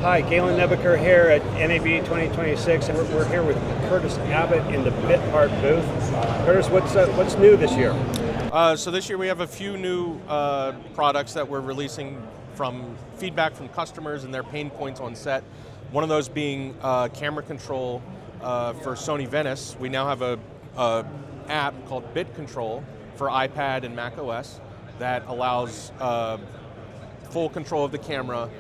Hi, Galen Nebaker here at NAB 2026, and we're here with Curtis Abbott in the Bitbox booth. Curtis, what's new this year? So this year we have a few new products that we're releasing from feedback from customers and their pain points on set. One of those being camera control for Sony Venice. We now have a app called Bit Control for iPad and Mac OS that allows full control of the camera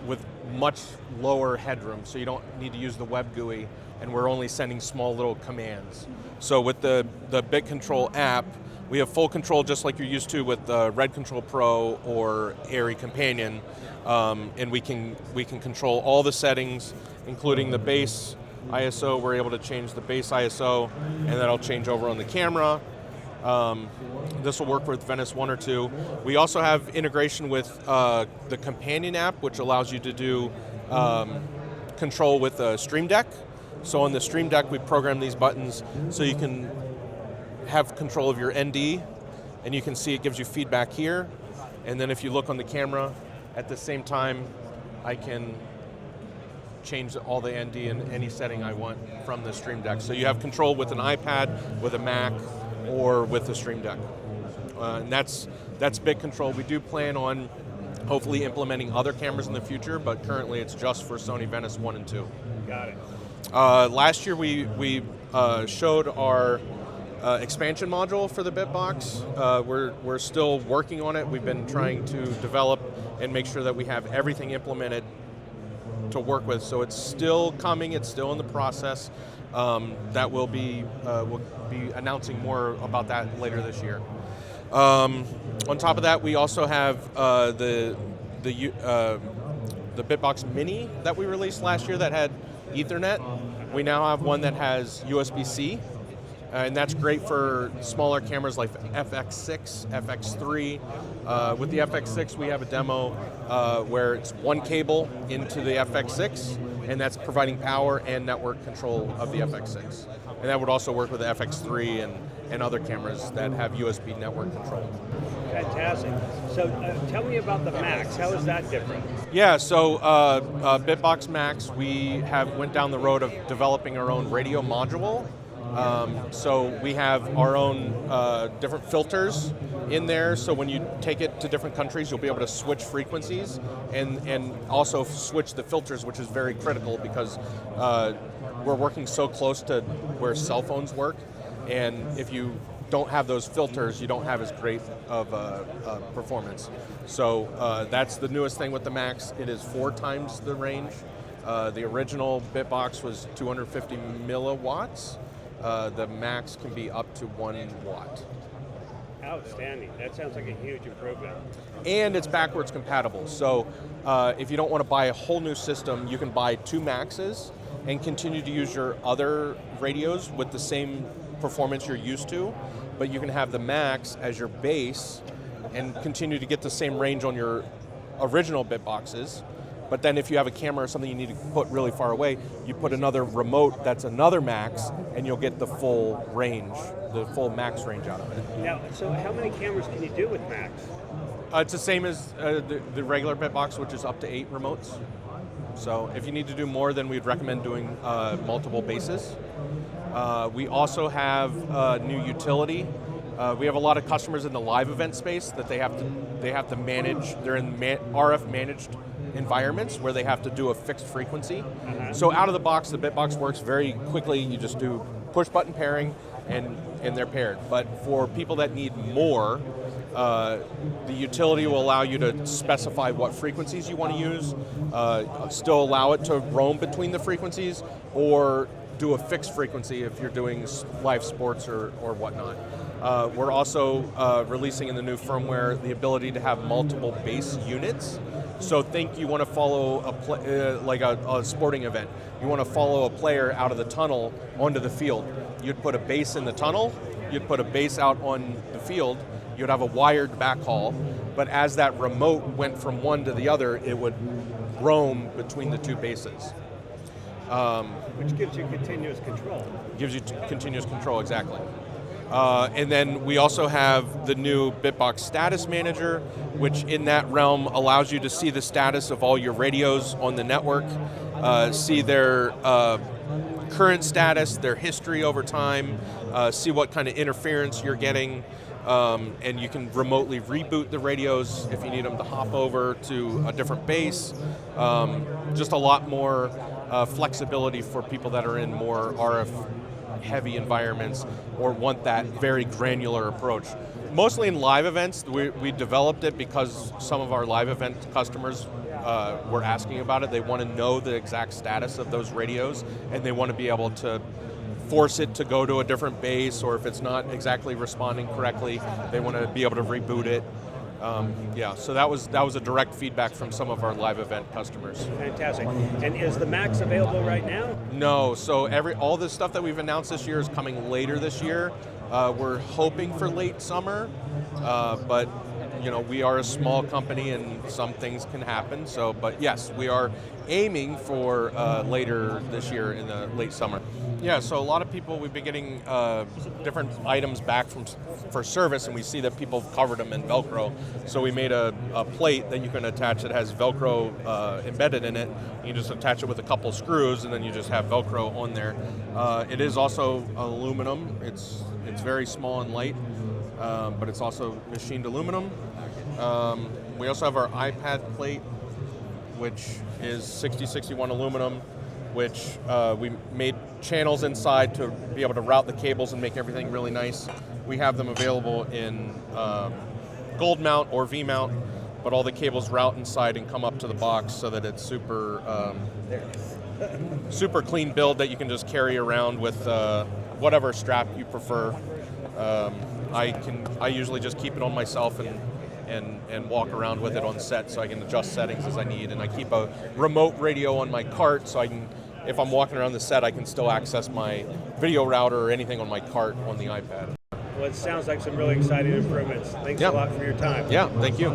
with much lower headroom, so you don't need to use the web GUI, and we're only sending small little commands. So with the Bit Control app, we have full control just like you're used to with Red Control Pro or Airy Companion, and we can control all the settings, including the base ISO. We're able to change the base ISO, and that'll change over on the camera. This will work with Venice 1 or 2. We also have integration with the Companion app, which allows you to do control with the Stream Deck. So on the Stream Deck, we program these buttons so you can have control of your ND, and you can see it gives you feedback here. And then if you look on the camera, at the same time, I can change all the ND in any setting I want from the Stream Deck. So you have control with an iPad, with a Mac, or with the Stream Deck. And that's Bit Control. We do plan on hopefully implementing other cameras in the future, but currently it's just for Sony Venice 1 and 2. Got it. Last year we showed our expansion module for the Bitbox. We're still working on it. We've been trying to develop and make sure that we have everything implemented to work with. So it's still coming. It's still in the process. That we'll be announcing more about that later this year. On top of that, we also have the Bitbox Mini that we released last year that had Ethernet. We now have one that has USB-C. And that's great for smaller cameras like FX6, FX3. With the FX6, we have a demo where it's one cable into the FX6, and that's providing power and network control of the FX6. And that would also work with the FX3 and other cameras that have USB network control. Fantastic. So tell me about the Max. How is that different? Yeah, so Bitbox Max, we went down the road of developing our own radio module. So we have our own different filters in there, so when you take it to different countries, you'll be able to switch frequencies and also switch the filters, which is very critical because we're working so close to where cell phones work, and if you don't have those filters, you don't have as great of performance. So that's the newest thing with the Max. It is 4 times the range. The original Bitbox was 250 milliwatts. The Max can be up to 1 watt. Outstanding. That sounds like a huge improvement. And it's backwards compatible. So if you don't want to buy a whole new system, you can buy 2 Maxes and continue to use your other radios with the same performance you're used to, but you can have the Max as your base and continue to get the same range on your original Bitboxes. But then if you have a camera or something you need to put really far away, you put another remote that's another Max, and you'll get the full range, the full Max range out of it. Now, so how many cameras can you do with Max? It's the same as the regular Bitbox, which is up to 8 remotes. So if you need to do more, then we'd recommend doing multiple bases. We also have new utility. We have a lot of customers in the live event space that they have to manage. They're in RF managed environments where they have to do a fixed frequency. So out of the box, the Bitbox works very quickly. You just do push button pairing and they're paired. But for people that need more, the utility will allow you to specify what frequencies you want to use, still allow it to roam between the frequencies, or do a fixed frequency if you're doing live sports or whatnot. We're also releasing in the new firmware the ability to have multiple base units. So think you want to follow like a sporting event. You want to follow a player out of the tunnel onto the field. You'd put a base in the tunnel, you'd put a base out on the field, you'd have a wired backhaul, but as that remote went from one to the other, it would roam between the 2 bases. Which gives you continuous control. Gives you continuous control, exactly. And then we also have the new Bitbox Status Manager, which in that realm allows you to see the status of all your radios on the network, see their current status, their history over time, see what kind of interference you're getting, and you can remotely reboot the radios if you need them to hop over to a different base. Just a lot more flexibility for people that are in more RF heavy environments or want that very granular approach. Mostly in live events, we developed it because some of our live event customers were asking about it. They want to know the exact status of those radios, and they want to be able to force it to go to a different base, or if it's not exactly responding correctly, they want to be able to reboot it. So that was a direct feedback from some of our live event customers. Fantastic. And is the Max available right now? No, so all the stuff that we've announced this year is coming later this year. We're hoping for late summer, but we are a small company and some things can happen. So, but yes, we are aiming for later this year in the late summer. Yeah, so a lot of people, we've been getting different items back for service, and we see that people have covered them in Velcro. So we made a plate that you can attach that has Velcro embedded in it. You just attach it with a couple screws, and then you just have Velcro on there. It is also aluminum. It's very small and light, but it's also machined aluminum. We also have our iPad plate, which is 6061 aluminum, which we made channels inside to be able to route the cables and make everything really nice. We have them available in gold mount or V mount, but all the cables route inside and come up to the box so that it's super clean build that you can just carry around with whatever strap you prefer. I usually just keep it on myself and walk around with it on set so I can adjust settings as I need. And I keep a remote radio on my cart so I can, if I'm walking around the set, I can still access my video router or anything on my cart on the iPad. Well, it sounds like some really exciting improvements. Thanks a lot for your time. Yeah, thank you.